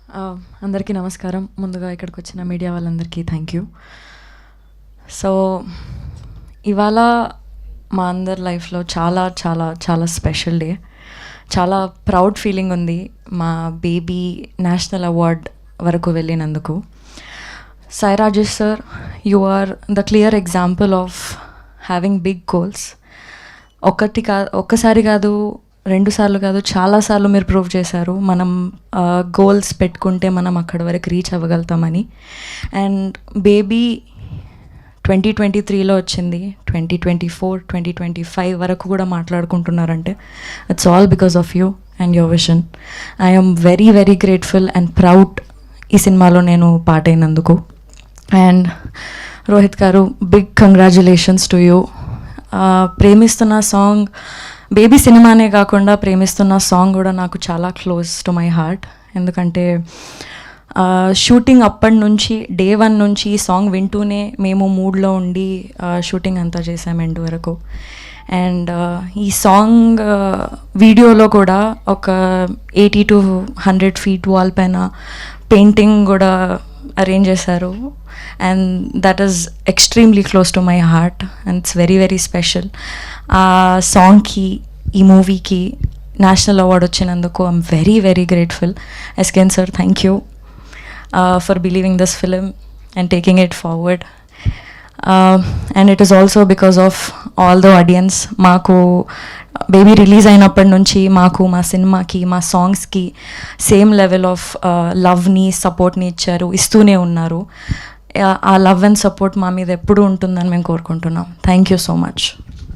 అందరికీ నమస్కారం. ముందుగా ఇక్కడికి వచ్చిన మీడియా వాళ్ళందరికీ థ్యాంక్ యూ. సో ఇవాళ మా అందరి లైఫ్లో చాలా చాలా చాలా స్పెషల్ డే. చాలా ప్రౌడ్ ఫీలింగ్ ఉంది మా బేబీ నేషనల్ అవార్డ్ వరకు వెళ్ళినందుకు. Sai Rajesh sir, you are the clear example of having big goals. ఒక్కసారి కాదు, 2 సార్లు కాదు, చాలాసార్లు మీరు ప్రూవ్ చేశారు మనం గోల్స్ పెట్టుకుంటే మనం అక్కడి వరకు రీచ్ అవ్వగలుగుతామని. అండ్ బేబీ 2023లో వచ్చింది, 2024, 2025 వరకు కూడా మాట్లాడుకుంటున్నారంటే it's all because of you and your vision. I'm very very grateful and proud ఈ సినిమాలో నేను పార్ట్ అయినందుకు. And Rohit garu, big congratulations to you. Premisthunna song baby సినిమానే కాకుండా ప్రేమిస్తున్న సాంగ్ కూడా నాకు చాలా క్లోజ్ టు మై హార్ట్. ఎందుకంటే షూటింగ్ అప్పటి నుంచి డే 1 నుంచి ఈ సాంగ్ వింటూనే మేము మూడ్లో ఉండి షూటింగ్ అంతా చేసాం ఎండ్ వరకు. అండ్ ఈ సాంగ్ వీడియోలో కూడా ఒక 80 to 100 feet వాల్ పైన పెయింటింగ్ కూడా అరేంజ్ చేశారు. And that is extremely close to my heart and it's very very special. ఆ సాంగ్కి, ఈ మూవీకి నేషనల్ అవార్డ్ వచ్చినందుకు I'm very very grateful. SKN sir, thank you for believing this film and taking it forward. And it is also because of all the audience. మాకు baby release అయినప్పటి నుంచి మాకు, మా సినిమాకి, మా సాంగ్స్కి సేమ్ లెవెల్ ఆఫ్ లవ్ని, సపోర్ట్ని ఇస్తూనే ఉన్నారు. ఆ లవ్ అండ్ సపోర్ట్ మా మీద ఎప్పుడూ ఉంటుందని మేము కోరుకుంటున్నాం. Thank you so much.